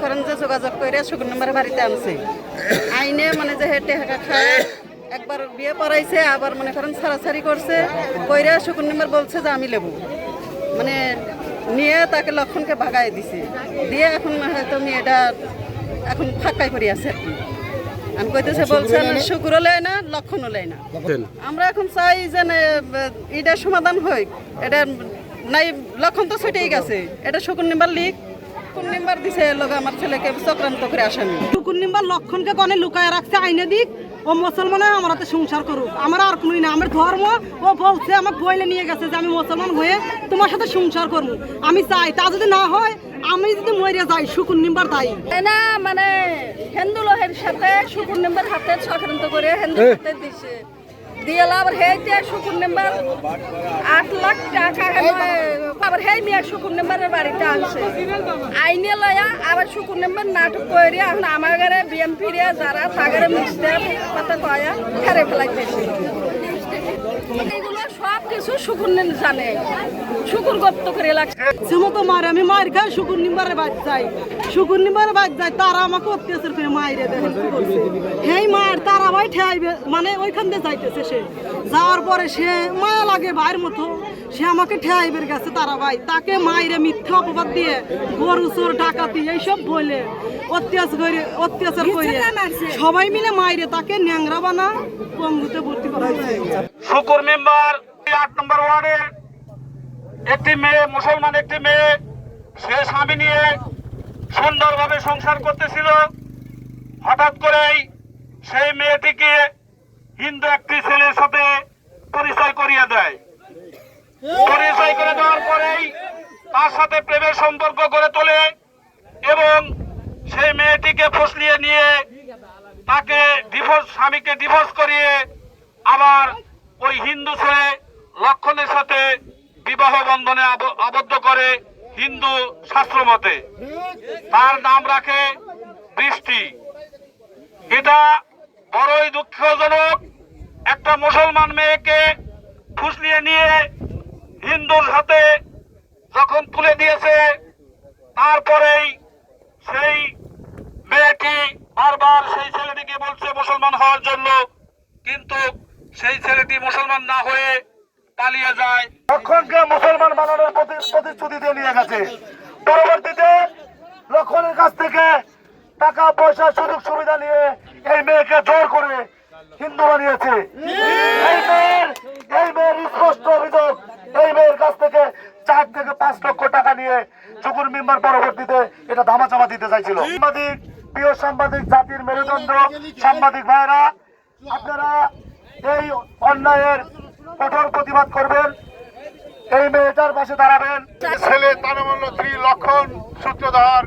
করেন যে যোগাযোগ করে শুকুর নম্বরের বাড়িতে আনছে আইনে মানে যে হেঁটে হাঁকা খায় একবার বিয়ে পড়াইছে আবার মনে করেন ছাড়াছাড়ি করছে কইরা শুকুর নম্বর বলছে যে আমি লেবু মানে নিয়ে তাকে লক্ষণকে ভাগাই দিছে দিয়ে এখন হয়তো মেয়েটা এখন ফাঁকাই করে আছে আর কি আমি কইতেছে বলছেন শুকুরও লেয় না লক্ষণও লেয় না আমরা এখন চাই যে এটার সমাধান হয় এটা নাই লক্ষণ তো ছুটেই গেছে এটা শুকুর নিম্বার লিখ শুকুর নিম্বার দিছে লোক আমার ছেলেকে চক্রান্ত করে আসামি শুকুর নিম্বার লক্ষণকে কনে লুকায় রাখছে আইনে দিক ও মুসলমানে আমার হাতে সংসার করুক আমার আর কোনোই না আমার ধর্ম ও বলছে আমাকে বইলে নিয়ে গেছে যে আমি মুসলমান হয়ে তোমার সাথে সংসার করবো আমি চাই তা যদি না হয় আমি যদি মরে যাই শুকুর নিম্বার দায়ী না মানে হিন্দু লোহের সাথে শুকুর নিম্বার হাতে চক্রান্ত করে হিন্দু হাতে দিছে দিয়ে আবার হেইতে শুকুর নিম্বার 8 লাখ টাকা আবার হেই মেয়ে শুকুর নিম্বারের বাড়িতে আনছে আইনে লয়া আবার শুকুর নিম্বার নাটক করে এখন আমার ঘরে বিএমপি রে যারা থাকারে মিশতে কথা কয়া খেরে ফেলাইতেছে এগুলো সব কিছু শুকুর নিম জানে শুকুর গপ্ত করে লাগছে সেমতো মারে আমি মায়ের খাই শুকুর নিম্বারে বাদ যাই শুকুর নিম্বারে বাদ যাই তারা আমাকে অত্যাচার করে মায়েরে দেখেন কি করছে হেই মায়ের তারা ভাই ঠেয়াইবে মানে ওইখান দিয়ে যাইতেছে সে যাওয়ার পরে সে মায়া লাগে ভাইয়ের মতো সে আমাকে ঠেয়াইবের গেছে তারা ভাই তাকে মায়েরে মিথ্যা অপবাদ দিয়ে গরু চোর ডাকাতি এইসব বলে অত্যাচার করে সবাই মিলে মায়েরে তাকে ন্যাংরা বানা পঙ্গুতে ভর্তি করা হয়েছে শুকুর মেম্বার 8 নম্বর ওয়ার্ডের একটি মেয়ে মুসলমান একটি মেয়ে সে স্বামী নিয়ে সুন্দরভাবে সংসার করতেছিল হঠাৎ করেই সেই মেয়েটিকে হিন্দু একটি ছেলের সাথে পরিচয় করিয়ে দেয় পরিচয় করে দেওয়ার পরেই তার সাথে প্রেমের সম্পর্ক গড়ে তোলে এবং সেই মেয়েটিকে ফসলিয়ে নিয়ে তাকে স্বামীকে ডিভোর্স করিয়ে আবার ওই হিন্দু ছেলে লক্ষণের সাথে বিবাহ বন্ধনে আবদ্ধ করে হিন্দু শাস্ত্র মতে তার নাম রাখে বৃষ্টি এটা বড়ই দুঃখজনক একটা মুসলমান মেয়েকে ফুসলিয়ে নিয়ে হিন্দুর সাথে যখন তুলে দিয়েছে তারপরেই সেই মেয়েটি বারবার সেই ছেলেটিকে বলছে মুসলমান হওয়ার জন্য কিন্তু সেই ছেলেটি মুসলমান না হয়ে পালিয়ে যায় লক্ষণকে মুসলমান বানানোর প্রতিশ্রুতি দিয়ে নিয়ে গেছে পরবর্তীতে লক্ষণের কাছ থেকে টাকা পয়সা সুযোগ সুবিধা নিয়ে এই মেয়েকে জোর করে হিন্দু বানিয়েছে এই মেয়ের স্পষ্ট অভিযোগ এই মেয়ের কাছ থেকে 4 থেকে 5 লক্ষ টাকা নিয়ে শুকুর মেম্বার পরবর্তীতে এটা ধামাচাপা দিতে চাইছিল সাংবাদিক প্রিয় সাংবাদিক জাতির মেরুদণ্ড সাংবাদিক ভাইরা আপনারা এই অন্যায়ের কঠোর প্রতিবাদ করবেন এই মেয়েটার পাশে দাঁড়াবেন ছেলে তার নাম হলো শ্রী লক্ষণ সূত্রধর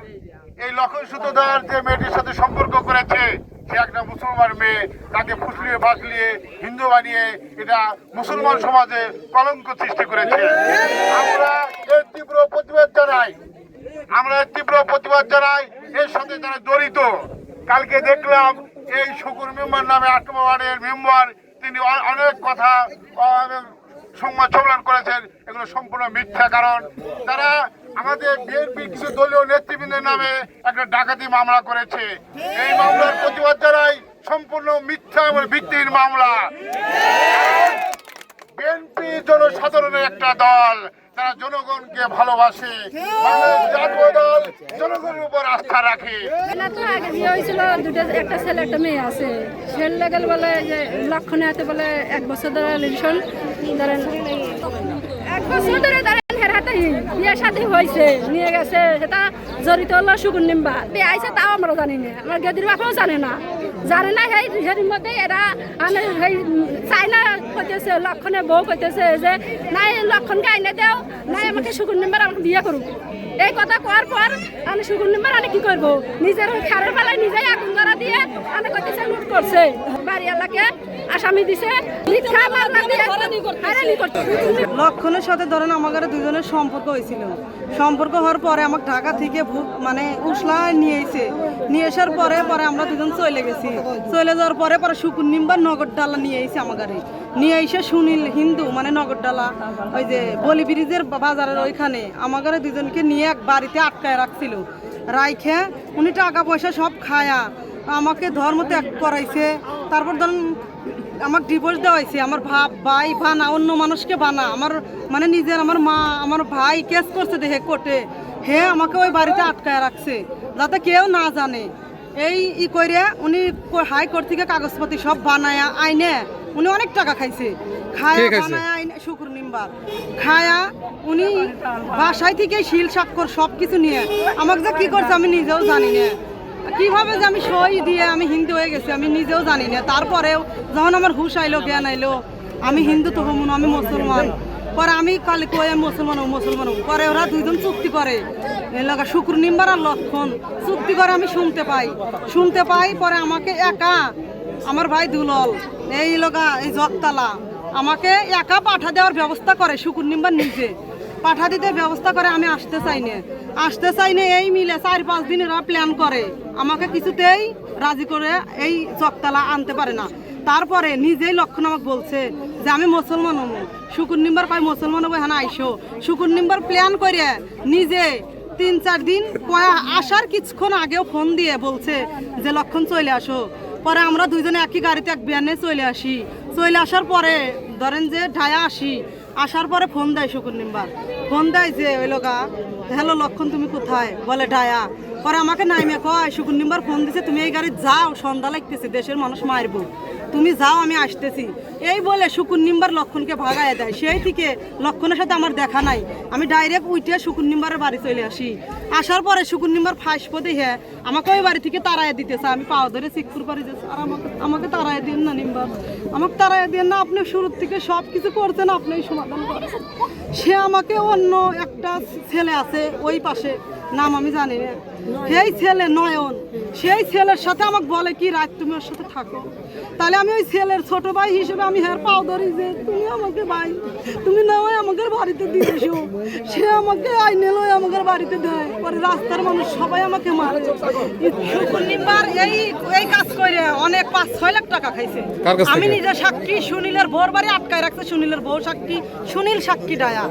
এই লক্ষণ সূত্রধর যে মেয়েটির সাথে সম্পর্ক করেছে সে একটা মুসলমান মেয়ে তাকে ফুসলিয়ে বাসলিয়ে হিন্দু বানিয়ে এটা মুসলমান সমাজে কলঙ্ক সৃষ্টি করেছে আমরা এর তীব্র প্রতিবাদ জানাই এর সাথে যারা জড়িত কালকে দেখলাম এই শুকুর মেম্বার নামে 8 নম্বর ওয়ার্ডের মেম্বার তিনি অনেক কথা সংবাদ সম্মেলন করেছেন এগুলো সম্পূর্ণ মিথ্যা কারণ তারা আমাদের বিএনপি কিছু দলীয় নেতৃবৃন্দের নামে একটা ডাকাতি মামলা করেছে এই মামলার প্রতিবাদ জানাই সম্পূর্ণ মিথ্যা এবং ভিত্তিহীন মামলা বিএনপি জনসাধারণের একটা দল তারা জনগণকে ভালোবাসে জাতীয় দল জনগণের উপর আস্থা রাখে একটা ছেলে একটা মেয়ে আছে ছেলে গেল বলে যে লক্ষণে হাতে বলে 1 বছর ধরে রিলেশন ধরেন 1 বছর ধরে হের হাতে বিয়ে শাদী হয়েছে নিয়ে গেছে সেটা জড়িত হলো শুকুর নিম্বা আইসা তাও আমরা জানি না আমার গেদির বাপাও জানে না সেই মধ্যে এরা সেই চাইনা কইতেছে লক্ষণে বউ কইতেছে যে নাই লক্ষণকে আইনে দেও নাই আমাকে শুকুর নিম্বার আমাকে বিয়ে করুক এই কথা কোয়ার পর আমি শুকুর নিম্বার আমি কি করবো নিজের খারের বেলায় নিজেই আগুন ধরা দিয়ে আমি কইতেছে লুট করছে বাড়ি এলাকে আসামি দিছে মিথ্যা মামলা দিয়ে হয়রানি করছে। লক্ষণের সাথে ধরেন আমাদের দুজনের সম্পর্ক হয়েছিল। সম্পর্ক হওয়ার পরে আমাকে ঢাকা থেকে মানে উসলা নিয়ে এসে নিয়ে আসার পরে আমরা দুজন চলে গেছি। চলে যাওয়ার পরে শুকুর নিম্বার নগরডালা নিয়ে এসে আমাদের নিয়ে এসে সুনীল হিন্দু মানে নগরডালা ওই যে বলি ব্রিজের বাজারের ওইখানে আমাদের দুজনকে নিয়ে এক বাড়িতে আটকায় রাখছিল। রাইখে উনি টাকা পয়সা সব খায়া আমাকে ধর্ম ত্যাগ করাইছে। তারপর ধরুন আমাকে ডিভোর্স দেওয়া হয়েছে। আমার ভাই বানা অন্য মানুষকে বানা আমার মানে নিজের আমার মা আমার ভাই কেস করছে দেখে কোর্টে হে আমাকে ওই বাড়িতে আটকায় রাখছে যাতে কেউ না জানে। এই করে উনি হাইকোর্ট থেকে কাগজপত্র সব বানায় আইনে উনি অনেক টাকা খাইছে। খায়া বানায় আইনে শুকুর নিম্বার খায়া উনি বাসায় থেকে শিল স্বাক্ষর সব কিছু নিয়ে আমাকে যে কী করছে আমি নিজেও জানি না। কিভাবে যে আমি সই দিয়ে আমি হিন্দু হয়ে গেছি আমি নিজেও জানি না। তারপরেও যখন আমার হুশ আইলো জ্ঞান আইলো আমি হিন্দু তো হমুন আমি মুসলমান। পরে আমি কালি কয়ে মুসলমান পরে ওরা দুইজন চুক্তি করে এলাকা শুক্র নিম্বার আর লক্ষণ চুক্তি করে আমি শুনতে পাই। পরে আমাকে একা আমার ভাই দুলল এই লগা এই জগতালা আমাকে একা পাঠা দেওয়ার ব্যবস্থা করে শুকুর নিম্বার নিজে পাঠা দিতে ব্যবস্থা করে। আমি আসতে চাই না এই মিলে 4-5 দিন এরা প্ল্যান করে আমাকে কিছুতেই রাজি করে এই জগতালা আনতে পারে না। তারপরে নিজেই লক্ষণ আমাকে বলছে যে আমি মুসলমান হবো শুকুর নিম্বার কয় মুসলমান হবো হ্যাঁ আইসো শুকুর নিম্বার প্ল্যান করে নিজে 3-4 দিন আসার কিছুক্ষণ আগেও ফোন দিয়ে বলছে যে লক্ষণ চলে আসো। পরে আমরা দুইজনে একই গাড়িতে এক বিয়ানে চলে আসার পরে ধরেন যে ঢায়া আসার পরে ফোন দেয় শুকুর নিম্বার ফোন দেয় যে ওই লোকা হ্যালো লক্ষণ তুমি কোথায় বলে ঢায়া। পরে আমাকে নাইমে কয় শুকুর নিম্বার ফোন দিছে তুমি এই গাড়ি যাও সন্ধ্যা লাগতেছে দেশের মানুষ মারবো তুমি যাও আমি আসতেছি। এই বলে শুকুর নিম্বার লক্ষণকে ভাগায় দেয়। সেই থেকে লক্ষণের সাথে আমার দেখা নাই। আমি ডাইরেক্ট উঠে শুকুর নিম্বারের বাড়ি চলে আসার পরে শুকুর নিম্বার ফাঁসপো দেখে আমাকে ওই বাড়ি থেকে তাড়াইয়া দিতেছে। আমি পাও ধরে শিখপুর বাড়ি যাচ্ছি আর আমাকে তাড়াইয়া দিন না নিম্বার আমাকে তাড়াইয়া দিন না আপনি শুরুর থেকে সব কিছু করছেন আপনি সমাধান করেন। সে আমাকে অন্য একটা ছেলে আছে ওই পাশে নাম আমি জানি না সেই ছেলে নয়ন সেই ছেলের সাথে আমাকে বলে কি রাত তুমি ওর সাথে থাকো। তাহলে আমি ওই ছেলের ছোট ভাই হিসেবে আমি হ্যাঁ পাও ধরি যে তুমি আমাকে ভাই তুমি না হয় আমাদের বাড়িতে দিয়েছো। সে আমাকে আইনে লয় আমাদের বাড়িতে দেয়। পরে রাস্তার মানুষ সবাই আমাকে মারে। শুকুর নিম্বার এই কাজ করে অনেক 5-6 লাখ টাকা খাইছে। আমি নিজে সাক্ষী সুনীলের বউর বাড়ি আটকায় রাখছে সুনীলের বউ সাক্ষী সুনীল সাক্ষী ডায়া।